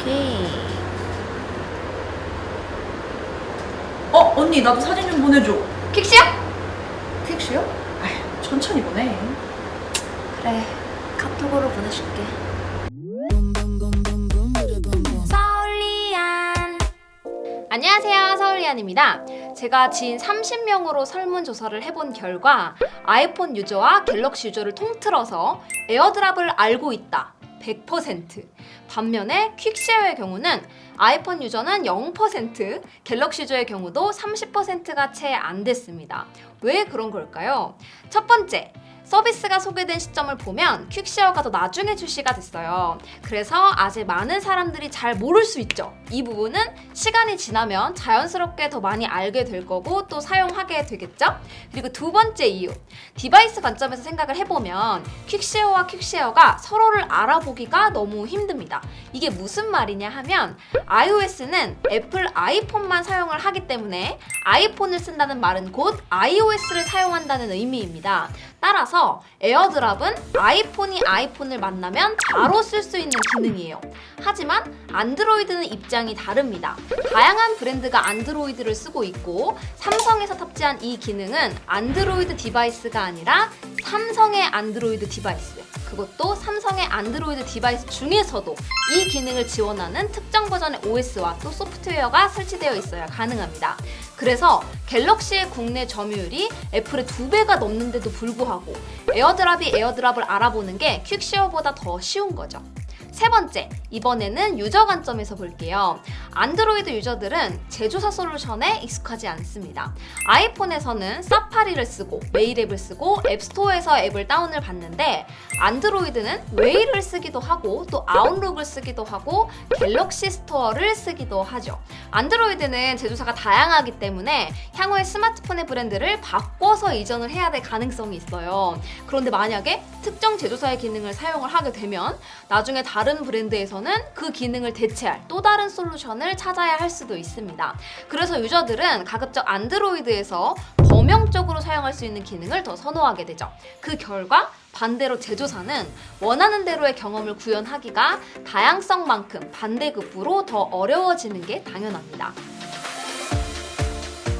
오케이. 언니 나도 사진 좀 보내줘. 퀵시요? 퀵시요? 아휴, 천천히 보내. 그래, 카톡으로 보내줄게. 안녕하세요, 서울리안입니다. 제가 지인 30명으로 설문조사를 해본 결과 아이폰 유저와 갤럭시 유저를 통틀어서 에어드랍을 알고 있다 100%, 반면에 퀵쉐어의 경우는 아이폰 유저는 0%, 갤럭시 유저의 경우도 30%가 채 안 됐습니다. 왜 그런 걸까요? 첫 번째, 서비스가 소개된 시점을 보면 퀵쉐어가 더 나중에 출시가 됐어요. 그래서 아직 많은 사람들이 잘 모를 수 있죠. 이 부분은 시간이 지나면 자연스럽게 더 많이 알게 될 거고 또 사용하게 되겠죠? 그리고 두 번째 이유, 디바이스 관점에서 생각을 해보면 퀵쉐어와 퀵쉐어가 서로를 알아보기가 너무 힘듭니다. 이게 무슨 말이냐 하면 iOS는 애플 아이폰만 사용을 하기 때문에 아이폰을 쓴다는 말은 곧 iOS를 사용한다는 의미입니다. 따라서 에어드랍은 아이폰이 아이폰을 만나면 바로 쓸 수 있는 기능이에요. 하지만 안드로이드는 입장이 다릅니다. 다양한 브랜드가 안드로이드를 쓰고 있고 삼성에서 탑재한 이 기능은 안드로이드 디바이스가 아니라 삼성의 안드로이드 디바이스, 그것도 삼성의 안드로이드 디바이스 중에서도 이 기능을 지원하는 특정 버전의 OS와 또 소프트웨어가 설치되어 있어야 가능합니다. 그래서 갤럭시의 국내 점유율이 애플의 2배가 넘는데도 불구하고 에어드랍을 알아보는 게 퀵쉐어보다 더 쉬운 거죠. 세 번째, 이번에는 유저 관점에서 볼게요. 안드로이드 유저들은 제조사 솔루션에 익숙하지 않습니다. 아이폰에서는 사파리를 쓰고 메일 앱을 쓰고 앱스토어에서 앱을 다운을 받는데 안드로이드는 웨일을 쓰기도 하고 또 아웃룩을 쓰기도 하고 갤럭시 스토어를 쓰기도 하죠. 안드로이드는 제조사가 다양하기 때문에 향후에 스마트폰의 브랜드를 바꿔서 이전을 해야 될 가능성이 있어요. 그런데 만약에 특정 제조사의 기능을 사용을 하게 되면 나중에 다른 브랜드에서는 그 기능을 대체할 또 다른 솔루션을 찾아야 할 수도 있습니다. 그래서 유저들은 가급적 안드로이드에서 범용적으로 사용할 수 있는 기능을 더 선호하게 되죠. 그 결과 반대로 제조사는 원하는 대로의 경험을 구현하기가 다양성만큼 반대급부로 더 어려워지는 게 당연합니다.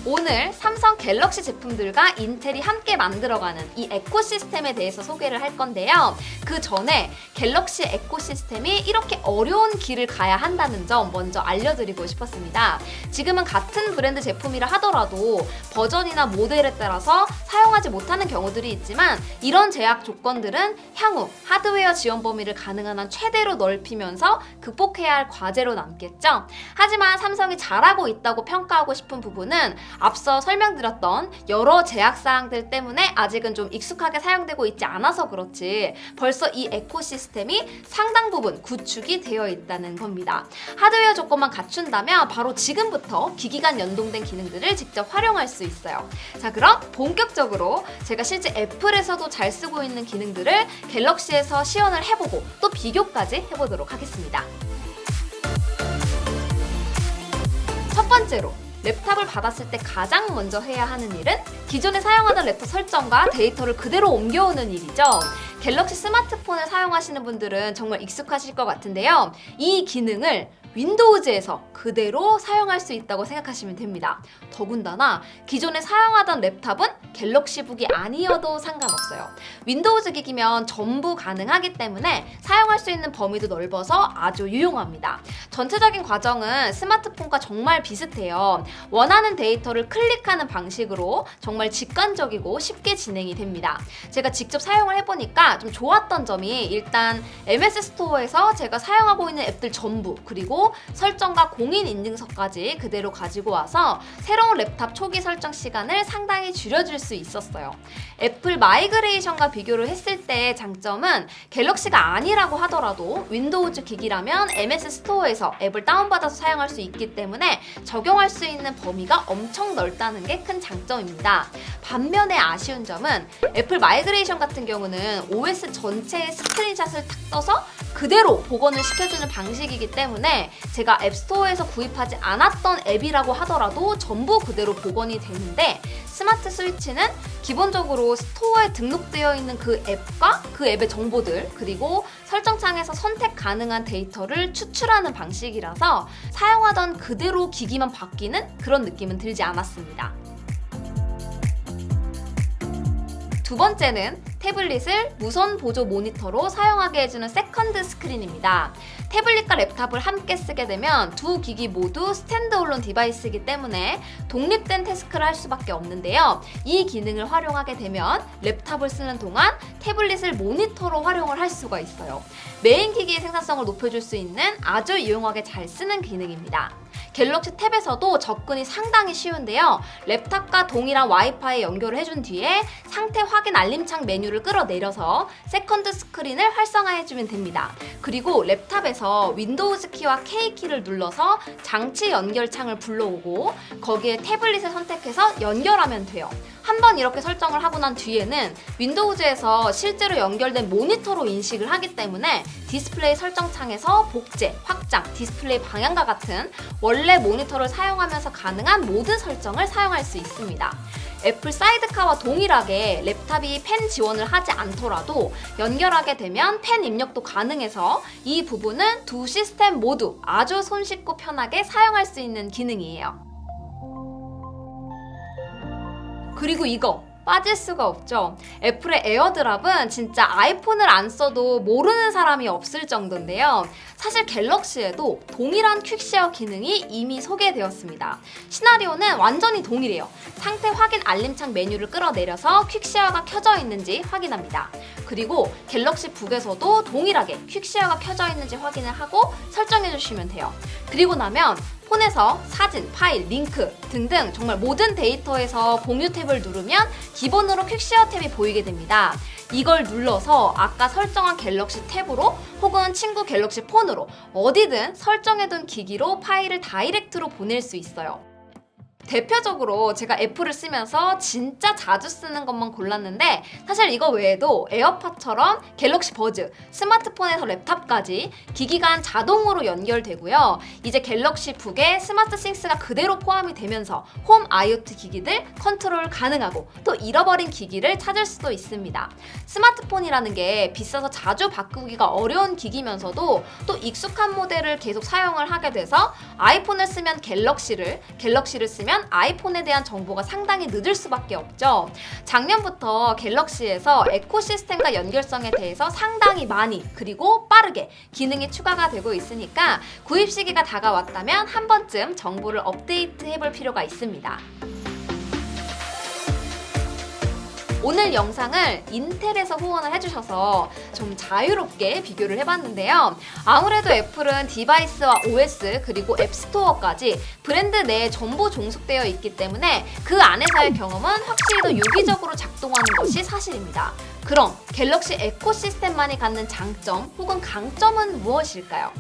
오늘 삼성 갤럭시 제품들과 인텔이 함께 만들어가는 이 에코시스템에 대해서 소개를 할 건데요. 그 전에 갤럭시 에코시스템이 이렇게 어려운 길을 가야 한다는 점 먼저 알려드리고 싶었습니다. 지금은 같은 브랜드 제품이라 하더라도 버전이나 모델에 따라서 사용하지 못하는 경우들이 있지만 이런 제약 조건들은 향후 하드웨어 지원 범위를 가능한 한 최대로 넓히면서 극복해야 할 과제로 남겠죠. 하지만 삼성이 잘하고 있다고 평가하고 싶은 부분은 앞서 설명드렸던 여러 제약사항들 때문에 아직은 좀 익숙하게 사용되고 있지 않아서 그렇지 벌써 이 에코시스템이 상당 부분 구축이 되어 있다는 겁니다. 하드웨어 조건만 갖춘다면 바로 지금부터 기기간 연동된 기능들을 직접 활용할 수 있어요. 자, 그럼 본격적으로 제가 실제 애플에서도 잘 쓰고 있는 기능들을 갤럭시에서 시연을 해보고 또 비교까지 해보도록 하겠습니다. 첫 번째로 랩탑을 받았을 때 가장 먼저 해야 하는 일은 기존에 사용하던 랩탑 설정과 데이터를 그대로 옮겨오는 일이죠. 갤럭시 스마트폰을 사용하시는 분들은 정말 익숙하실 것 같은데요. 이 기능을 윈도우즈에서 그대로 사용할 수 있다고 생각하시면 됩니다. 더군다나 기존에 사용하던 랩탑은 갤럭시북이 아니어도 상관없어요. 윈도우즈 기기면 전부 가능하기 때문에 사용할 수 있는 범위도 넓어서 아주 유용합니다. 전체적인 과정은 스마트폰과 정말 비슷해요. 원하는 데이터를 클릭하는 방식으로 정말 직관적이고 쉽게 진행이 됩니다. 제가 직접 사용을 해보니까 좀 좋았던 점이 일단 MS 스토어에서 제가 사용하고 있는 앱들 전부 그리고 설정과 공인인증서까지 그대로 가지고 와서 새로운 랩탑 초기 설정 시간을 상당히 줄여줄 수 있었어요. 애플 마이그레이션과 비교를 했을 때의 장점은 갤럭시가 아니라고 하더라도 윈도우즈 기기라면 MS 스토어에서 앱을 다운받아서 사용할 수 있기 때문에 적용할 수 있는 범위가 엄청 넓다는 게 큰 장점입니다. 반면에 아쉬운 점은 애플 마이그레이션 같은 경우는 OS 전체의 스크린샷을 탁 떠서 그대로 복원을 시켜주는 방식이기 때문에 제가 앱스토어에서 구입하지 않았던 앱이라고 하더라도 전부 그대로 복원이 되는데, 스마트 스위치는 기본적으로 스토어에 등록되어 있는 그 앱과 그 앱의 정보들, 그리고 설정창에서 선택 가능한 데이터를 추출하는 방식이라서 사용하던 그대로 기기만 바뀌는 그런 느낌은 들지 않았습니다. 두 번째는 태블릿을 무선 보조 모니터로 사용하게 해주는 세컨드 스크린입니다. 태블릿과 랩탑을 함께 쓰게 되면 두 기기 모두 스탠드얼론 디바이스이기 때문에 독립된 태스크를 할 수밖에 없는데요. 이 기능을 활용하게 되면 랩탑을 쓰는 동안 태블릿을 모니터로 활용을 할 수가 있어요. 메인 기기의 생산성을 높여줄 수 있는 아주 유용하게 잘 쓰는 기능입니다. 갤럭시 탭에서도 접근이 상당히 쉬운데요. 랩탑과 동일한 와이파이에 연결을 해준 뒤에 상태 확인 알림창 메뉴를 끌어내려서 세컨드 스크린을 활성화해주면 됩니다. 그리고 랩탑에서 윈도우즈 키와 K키를 눌러서 장치 연결 창을 불러오고 거기에 태블릿을 선택해서 연결하면 돼요. 한번 이렇게 설정을 하고 난 뒤에는 윈도우즈에서 실제로 연결된 모니터로 인식을 하기 때문에 디스플레이 설정창에서 복제, 확장, 디스플레이 방향과 같은 원래 모니터를 사용하면서 가능한 모든 설정을 사용할 수 있습니다. 애플 사이드카와 동일하게 랩탑이 펜 지원을 하지 않더라도 연결하게 되면 펜 입력도 가능해서 이 부분은 두 시스템 모두 아주 손쉽고 편하게 사용할 수 있는 기능이에요. 그리고 이거 빠질 수가 없죠. 애플의 에어드랍은 진짜 아이폰을 안 써도 모르는 사람이 없을 정도인데요. 사실 갤럭시에도 동일한 퀵쉐어 기능이 이미 소개되었습니다. 시나리오는 완전히 동일해요. 상태 확인 알림창 메뉴를 끌어내려서 퀵쉐어가 켜져 있는지 확인합니다. 그리고 갤럭시 북에서도 동일하게 퀵쉐어가 켜져 있는지 확인을 하고 설정해 주시면 돼요. 그리고 나면 폰에서 사진, 파일, 링크 등등 정말 모든 데이터에서 공유 탭을 누르면 기본으로 퀵쉐어 탭이 보이게 됩니다. 이걸 눌러서 아까 설정한 갤럭시 탭으로 혹은 친구 갤럭시 폰으로 어디든 설정해둔 기기로 파일을 다이렉트로 보낼 수 있어요. 대표적으로 제가 애플을 쓰면서 진짜 자주 쓰는 것만 골랐는데 사실 이거 외에도 에어팟처럼 갤럭시 버즈, 스마트폰에서 랩탑까지 기기간 자동으로 연결되고요. 이제 갤럭시 북에 스마트 싱스가 그대로 포함이 되면서 홈 IoT 기기들 컨트롤 가능하고 또 잃어버린 기기를 찾을 수도 있습니다. 스마트폰이라는 게 비싸서 자주 바꾸기가 어려운 기기면서도 또 익숙한 모델을 계속 사용을 하게 돼서 아이폰을 쓰면 갤럭시를 쓰면 아이폰에 대한 정보가 상당히 늦을 수밖에 없죠. 작년부터 갤럭시에서 에코시스템과 연결성에 대해서 상당히 많이 그리고 빠르게 기능이 추가가 되고 있으니까 구입 시기가 다가왔다면 한 번쯤 정보를 업데이트 해볼 필요가 있습니다. 오늘 영상을 인텔에서 후원을 해주셔서 좀 자유롭게 비교를 해봤는데요. 아무래도 애플은 디바이스와 OS 그리고 앱스토어까지 브랜드 내에 전부 종속되어 있기 때문에 그 안에서의 경험은 확실히 더 유기적으로 작동하는 것이 사실입니다. 그럼 갤럭시 에코시스템만이 갖는 장점 혹은 강점은 무엇일까요?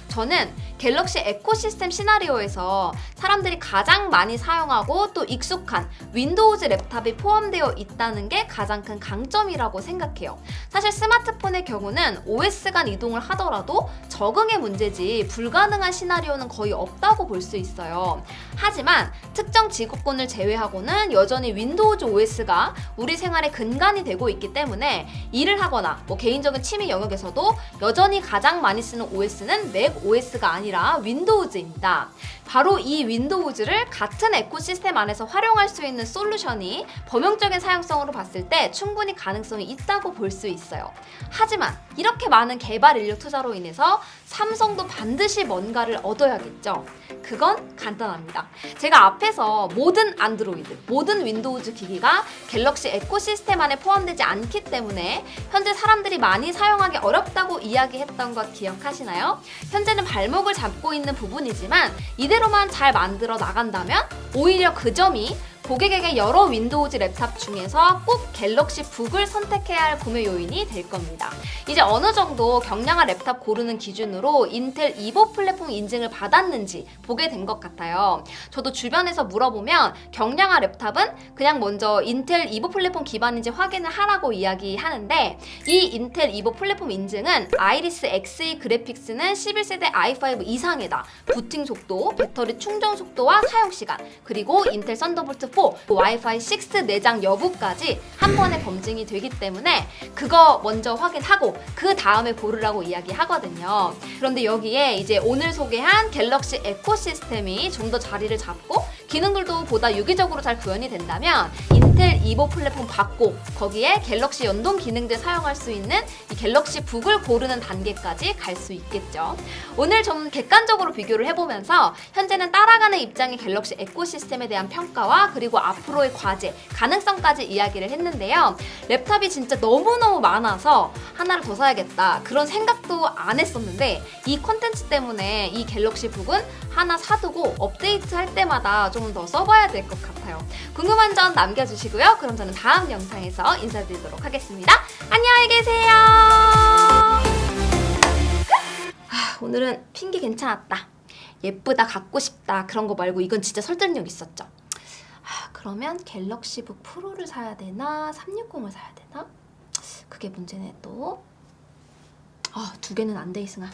저는 갤럭시 에코시스템 시나리오에서 사람들이 가장 많이 사용하고 또 익숙한 윈도우즈 랩탑이 포함되어 있다는 게 가장 큰 강점이라고 생각해요. 사실 스마트폰의 경우는 OS 간 이동을 하더라도 적응의 문제지 불가능한 시나리오는 거의 없다고 볼 수 있어요. 하지만 특정 지구권을 제외하고는 여전히 윈도우즈 OS가 우리 생활의 근간이 되고 있기 때문에 일을 하거나 개인적인 취미 영역에서도 여전히 가장 많이 쓰는 OS는 맥 OS가 아니라 윈도우즈입니다. 바로 이 윈도우즈를 같은 에코시스템 안에서 활용할 수 있는 솔루션이 범용적인 사용성으로 봤을 때 충분히 가능성이 있다고 볼 수 있어요. 하지만 이렇게 많은 개발 인력 투자로 인해서 삼성도 반드시 뭔가를 얻어야겠죠. 그건 간단합니다. 제가 앞에서 모든 안드로이드, 모든 윈도우즈 기기가 갤럭시 에코시스템 안에 포함되지 않기 때문에 현재 사람들이 많이 사용하기 어렵다고 이야기했던 것 기억하시나요? 현재는 발목을 잡고 있는 부분이지만 이대로만 잘 만들어 나간다면 오히려 그 점이 고객에게 여러 윈도우즈 랩탑 중에서 꼭 갤럭시 북을 선택해야 할 구매 요인이 될 겁니다. 이제 어느 정도 경량화 랩탑 고르는 기준으로 인텔 이보 플랫폼 인증을 받았는지 보게 된 것 같아요. 저도 주변에서 물어보면 경량화 랩탑은 그냥 먼저 인텔 이보 플랫폼 기반인지 확인을 하라고 이야기하는데, 이 인텔 이보 플랫폼 인증은 아이리스 Xe 그래픽스는 11세대 i5 이상이다, 부팅 속도, 배터리 충전 속도와 사용 시간, 그리고 인텔 썬더볼트 4, 와이파이 6 내장 여부까지 한 번에 검증이 되기 때문에 그거 먼저 확인하고 그 다음에 고르라고 이야기하거든요. 그런데 여기에 이제 오늘 소개한 갤럭시 에코시스템이 좀 더 자리를 잡고 기능들도 보다 유기적으로 잘 구현이 된다면 인텔 이보 플랫폼 받고 거기에 갤럭시 연동 기능들 사용할 수 있는 이 갤럭시 북을 고르는 단계까지 갈 수 있겠죠. 오늘 좀 객관적으로 비교를 해보면서 현재는 따라가는 입장의 갤럭시 에코시스템에 대한 평가와 그리고 앞으로의 과제, 가능성까지 이야기를 했는데요. 랩탑이 진짜 너무너무 많아서 하나를 더 사야겠다 그런 생각도 안 했었는데, 이 콘텐츠 때문에 이 갤럭시 북은 하나 사두고 업데이트 할 때마다 좀 더 써봐야 될 것 같아요. 궁금한 점 남겨주시고요. 그럼 저는 다음 영상에서 인사드리도록 하겠습니다. 안녕히 계세요. 오늘은 핑계 괜찮았다, 예쁘다, 갖고 싶다 그런 거 말고 이건 진짜 설득력 있었죠. 그러면 갤럭시 북 프로를 사야 되나 360을 사야 되나? 그게 문제네 또. 두 개는 안 돼 있으나